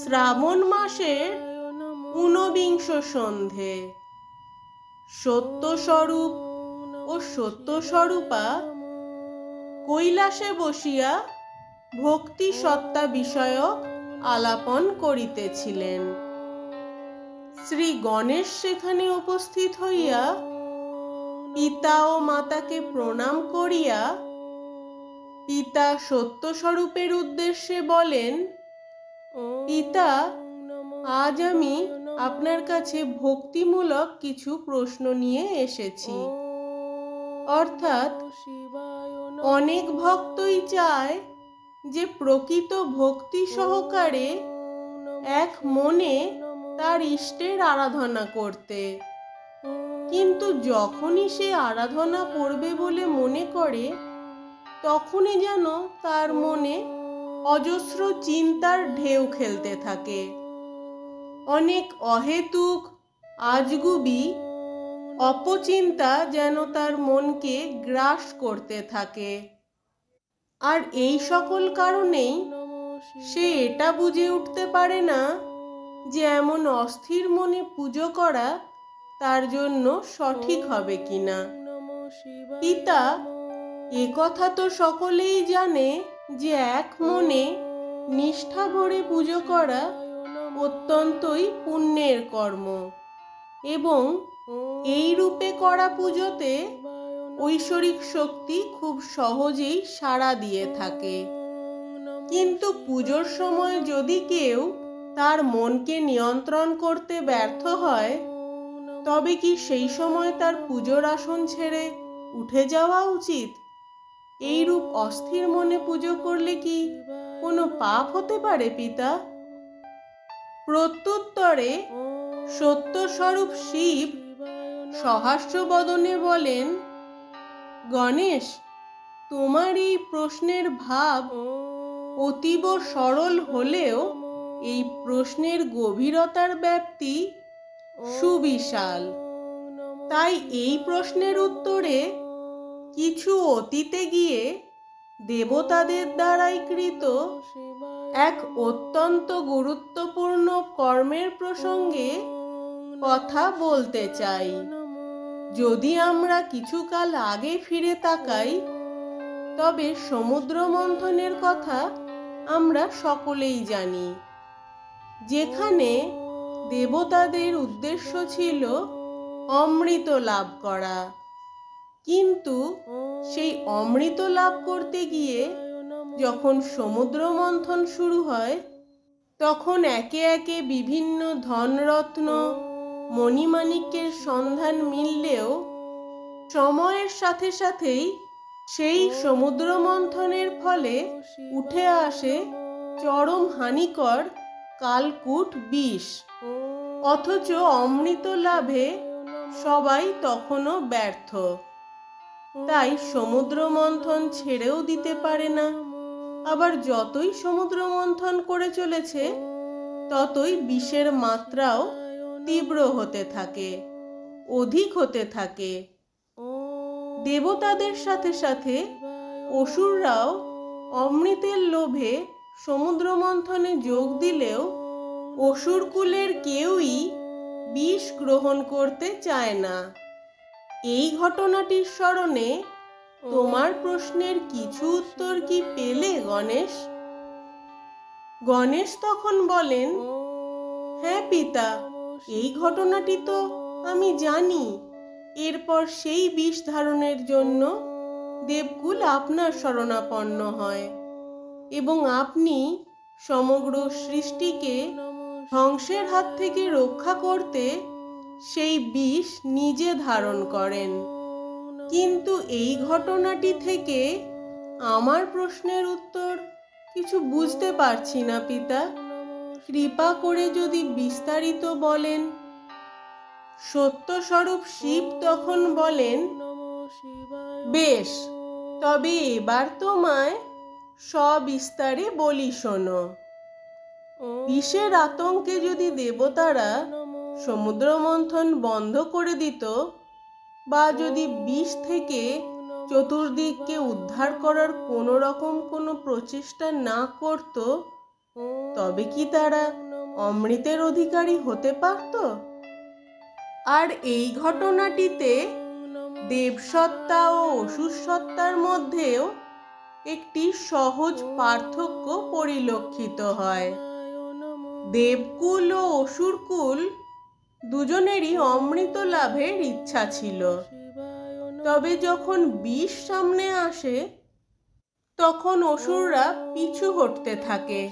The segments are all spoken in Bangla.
শ্রাবণ মাসের ঊনবিংশ সন্ধে। সত্যস্বরূপ ও সত্যস্বরূপা কৈলাসে বসিয়া ভক্তি সত্তা বিষয়ক আলাপন করিতেছিলেন। শ্রী গণেশ সেখানে উপস্থিত হইয়া পিতা ও মাতাকে প্রণাম করিয়া পিতা সত্যস্বরূপের উদ্দেশ্যে বলেন, পিতা, আজ আমি আপনার কাছে ভক্তিমূলক কিছু প্রশ্ন নিয়ে এসেছি। অর্থাৎ অনেক ভক্তই চায় যে প্রকৃত ভক্তি সহকারে এক মনে তার ইষ্টের আরাধনা করতে, কিন্তু যখনই সে আরাধনা করবে বলে মনে করে তখনই যেন তার মনে অজস্র চিন্তার ঢেউ খেলতে থাকে। অনেক অহেতুক আজগুবি অপচিন্তা যেন তার মনকে গ্রাস করতে থাকে। আর এই সকল কারণেই সে এটা বুঝে উঠতে পারে না যে এমন অস্থির মনে পুজো করা তার জন্য সঠিক হবে কিনা। পিতা, এ কথা তো সকলেই জানে যে এক মনে নিষ্ঠা ভরে পুজো করা অত্যন্তই পুণ্যের কর্ম, এবং এই রূপে করা পুজোতে ঐশ্বরিক শক্তি খুব সহজেই সাড়া দিয়ে থাকে। কিন্তু পুজোর সময় যদি কেউ তার মনকে নিয়ন্ত্রণ করতে ব্যর্থ হয়, তবে কি সেই সময় তার পুজোর আসন ছেড়ে উঠে যাওয়া উচিত? এইরূপ অস্থির মনে পুজো করলে কি কোনো পাপ হতে পারে পিতা? প্রত্যুত্তরে সত্যস্বরূপ শিব সহাস্য বদনে বলেন, গণেশ, তোমার এই প্রশ্নের ভাব অতীব সরল হলেও এই প্রশ্নের গভীরতার ব্যাপ্তি সুবিশাল। তাই এই প্রশ্নের উত্তরে কিছু অতীতে গিয়ে দেবতাদের দ্বারাই কৃত এক অত্যন্ত গুরুত্বপূর্ণ কর্মের প্রসঙ্গে কথা বলতে চাই। যদি আমরা কিছুকাল আগে ফিরে তাকাই, তবে সমুদ্র মন্থনের কথা আমরা সকলেই জানি, যেখানে দেবতাদের উদ্দেশ্য ছিল অমৃত লাভ করা। কিন্তু সেই অমৃত লাভ করতে গিয়ে যখন সমুদ্র মন্থন শুরু হয়, তখন একে একে বিভিন্ন ধনরত্ন মণিমাণিক্যের সন্ধান মিললেও সময়ের সাথে সাথেই সেই সমুদ্র মন্থনের ফলে উঠে আসে চরম হানিকর কালকূট বিষ। অথচ অমৃত লাভে সবাই তখনও ব্যর্থ। তাই সমুদ্র মন্থন ছেড়েও দিতে পারে না। আবার যতই সমুদ্র মন্থন করে চলেছে, ততই বিষের মাত্রাও তীব্র হতে থাকে, অধিক হতে থাকে। দেবতাদের সাথে সাথে অসুররাও অমৃতের লোভে সমুদ্র মন্থনে যোগ দিলেও অসুরকুলের কেউই বিষ গ্রহণ করতে চায় না। এই ঘটনাটির স্মরণে তোমার প্রশ্নের কিছু উত্তর কি পেলে গণেশ? গণেশ তখন বলেন, হ্যাঁ পিতা, এই ঘটনাটি তো আমি জানি। এরপর সেই বিষ ধারণের জন্য দেবকুল আপনার শরণাপন্ন হয় এবং আপনি সমগ্র সৃষ্টিকে ধ্বংসের হাত থেকে রক্ষা করতে সেই বিষ নিজে ধারণ করেন। কিন্তু এই ঘটনাটি থেকে আমার প্রশ্নের উত্তর কিছু বুঝতে পারছি না পিতা। কৃপা করে যদি বিস্তারিত বলেন। সত্যস্বরূপ শিব তখন বলেন, বেশ, তবে এবার তোমায় সবিস্তারে বলি শোনো। বিষের আতঙ্কে যদি দেবতারা সমুদ্র মন্থন বন্ধ করে দিত, বা যদি বিষ থেকে চতুর্দিককে উদ্ধার করার কোনো রকম কোনো প্রচেষ্টা না করত, তবে কি তারা অমৃতের অধিকারী হতে পারত? আর এই ঘটনাটিতে দেবসত্তা ও অসুর সত্তার মধ্যেও একটি সহজ পার্থক্য পরিলক্ষিত হয়। দেবকুল ও অসুরকুল দুজনেরই অমৃত লাভের ইচ্ছা ছিল, তবে যখন বিষ সামনে আসে তখন অসুররা পিছু হটতে থাকে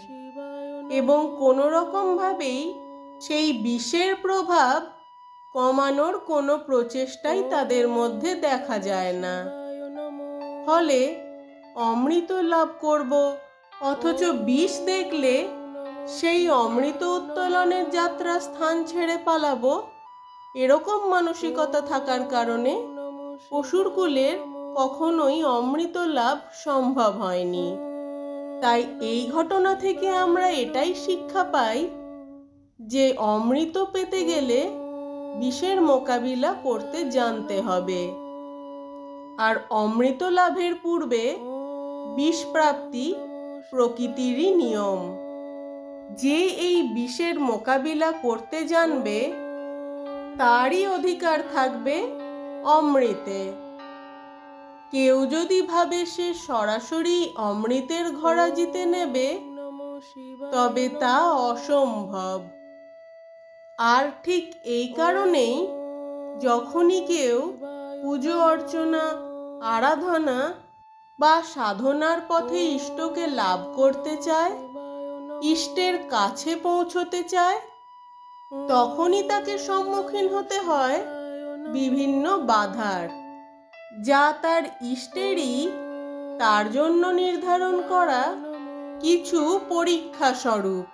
এবং কোনো রকম ভাবেই সেই বিষের প্রভাব কমানোর কোনো প্রচেষ্টাই তাদের মধ্যে দেখা যায় না। ফলে অমৃত লাভ করব অথচ বিষ দেখলে সেই অমৃত উত্তোলনের যাত্রা স্থান ছেড়ে পালাবো, এরকম মানসিকতা থাকার কারণে অসুরকুলের কখনোই অমৃত লাভ সম্ভব হয়নি। তাই এই ঘটনা থেকে আমরা এটাই শিক্ষা পাই যে অমৃত পেতে গেলে বিষের মোকাবিলা করতে জানতে হবে, আর অমৃত লাভের পূর্বে বিষ প্রাপ্তি প্রকৃতিরই নিয়ম। যে এই বিষের মোকাবিলা করতে জানবে তারই অধিকার থাকবে অমৃতে। কেউ যদি ভাবে সে সরাসরি অমৃতের ঘোড়া জিতে নেবে, তবে তা অসম্ভব। আর ঠিক এই কারণেই যখনই কেউ পুজো অর্চনা, আরাধনা বা সাধনার পথে ইষ্টকে লাভ করতে চায়, ইষ্টের কাছে পৌঁছতে চায়, তখনই তাকে সম্মুখীন হতে হয় বিভিন্ন বাধার, যা তার ইষ্টেরই তার জন্য নির্ধারণ করা কিছু পরীক্ষা স্বরূপ।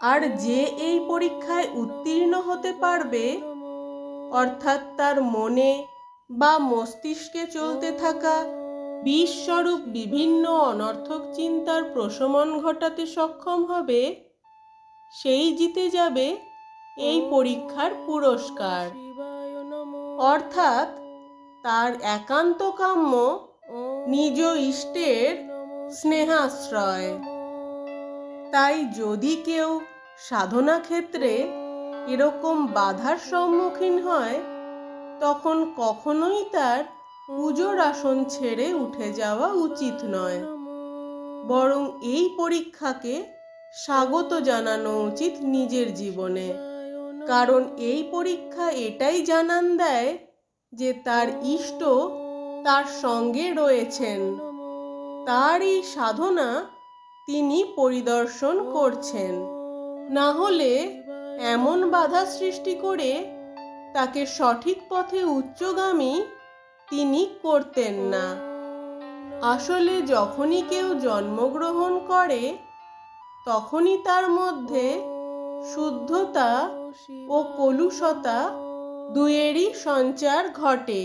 আর যে এই পরীক্ষায় উত্তীর্ণ হতে পারবে, অর্থাৎ তার মনে বা মস্তিষ্কে চলতে থাকা বিষ স্বরূপ বিভিন্ন অনর্থক চিন্তার প্রশমন ঘটাতে সক্ষম হবে, সেই জিতে যাবে এই পরীক্ষার পুরস্কার। অর্থাৎ তার একান্ত কাম্য নিজ ইষ্টের স্নেহাশ্রয়। তাই যদি কেউ সাধনা ক্ষেত্রে এরকম বাধার সম্মুখীন হয়, তখন কখনোই তার পুজোর আসন ছেড়ে উঠে যাওয়া উচিত নয়, বরং এই পরীক্ষাকে স্বাগত জানানো উচিত নিজের জীবনে। কারণ এই পরীক্ষা এটাই জানান দেয় যে তার ইষ্ট তার সঙ্গে রয়েছেন, তার এই সাধনা তিনি পরিদর্শন করছেন। না হলে এমন বাধা সৃষ্টি করে তাকে সঠিক পথে উচ্চগামী তিনি করতেন না। আসলে যখনই কেউ জন্মগ্রহণ করে, তখনই তার মধ্যে শুদ্ধতা ও কলুষতা দুয়েরই সঞ্চার ঘটে।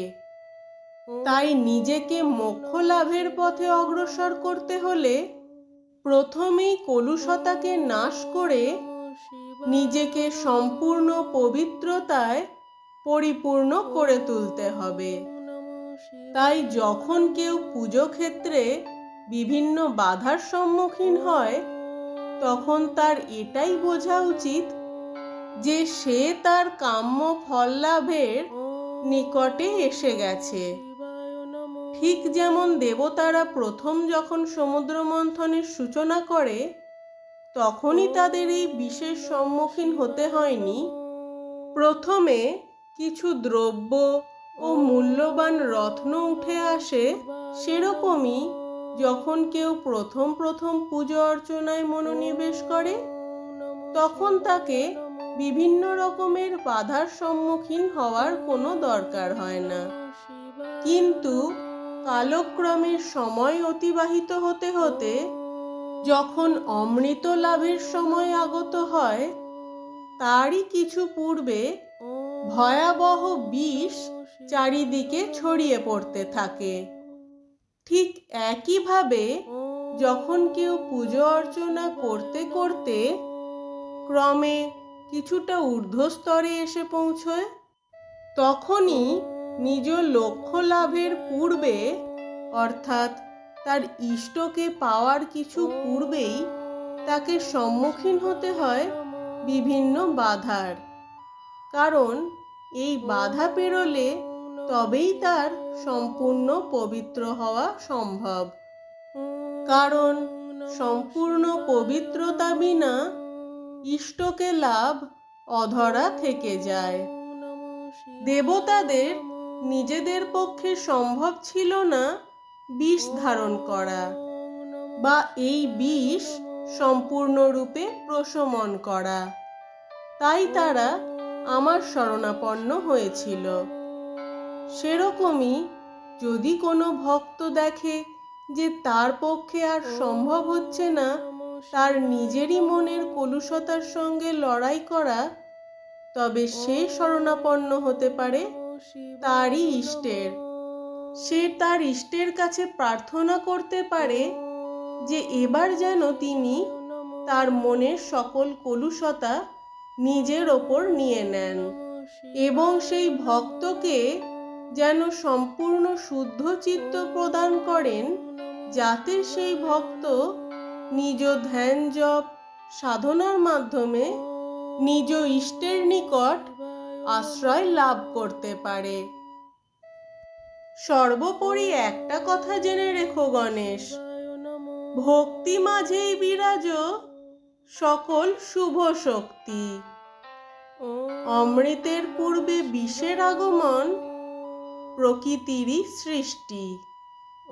তাই নিজেকে মোক্ষ লাভের পথে অগ্রসর করতে হলে প্রথমেই কলুষতাকে নাশ করে নিজেকে সম্পূর্ণ পবিত্রতায় পরিপূর্ণ করে তুলতে হবে। তাই যখন কেউ পুজো ক্ষেত্রে বিভিন্ন বাধার সম্মুখীন হয়, তখন তার এটাই বোঝা উচিত যে সে তার কাম্য ফল লাভের নিকটে এসে গেছে। ঠিক যেমন দেবতারা প্রথম যখন সমুদ্র মন্থনের সূচনা করে, তখনই তাদের এই বিশেষ সম্মুখীন হতে হয়নি। প্রথমে কিছু দ্রব্য ও মূল্যবান রত্ন উঠে আসে, সেরকমই যখন কেউ প্রথম পুজো অর্চনায় মনোনিবেশ করে, তখন তাকে বিভিন্ন রকমের বাধার সম্মুখীন হওয়ার কোনো দরকার হয় না। কিন্তু কালক্রমে সময় অতিবাহিত হতে হতে যখন অমৃত লাভের সময় আগত হয়, তারই কিছু পূর্বে ভয়াবহ বিষ চারিদিকে ছড়িয়ে পড়তে থাকে। ঠিক একইভাবে যখন কেউ পুজো অর্চনা করতে করতে ক্রমে কিছুটা ঊর্ধ্বস্তরে এসে পৌঁছয়, তখনই নিজ লক্ষ্য লাভের পূর্বে, অর্থাৎ তার ইষ্টকে পাওয়ার কিছু পূর্বেই তাকে সম্মুখীন হতে হয় বিভিন্ন বাধার। কারণ এই বাধা পেরোলে তবেই তার সম্পূর্ণ পবিত্র হওয়া সম্ভব। কারণ সম্পূর্ণ পবিত্রতা বিনা ইষ্টকে লাভ অধরা থেকে যায়। দেবতাদের নিজেদের পক্ষে সম্ভব ছিল না বিষ ধারণ করা বা এই বিষ সম্পূর্ণরূপে প্রশমন করা, তাই তারা আমার শরণাপন্ন হয়েছিল। সেরকমই যদি কোনো ভক্ত দেখে যে তার পক্ষে আর সম্ভব হচ্ছে না তার নিজেরই মনের কলুষতার সঙ্গে লড়াই করা, তবে সে শরণাপন্ন হতে পারে তারই ইষ্টের। সে তার ইষ্টের কাছে প্রার্থনা করতে পারে যে এবার যেন তিনি তার মনের সকল কলুষতা নিজের ওপর নিয়ে নেন এবং সেই ভক্তকে যেন সম্পূর্ণ শুদ্ধ চিত্ত প্রদান করেন, যাতে সেই ভক্ত নিজ ধ্যান জপ সাধনার মাধ্যমে নিজ ইষ্টের নিকট আশ্রয় লাভ করতে পারে। সর্বোপরি একটা কথা জেনে রেখো গণেশ, ভক্তি মাঝেই বিরাজ সকল শুভ শক্তি। অমৃতের পূর্বে বিষের আগমন প্রকৃতিরই সৃষ্টি।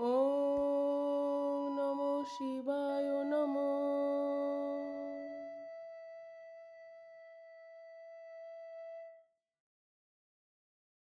ওম নমঃ শিবায়।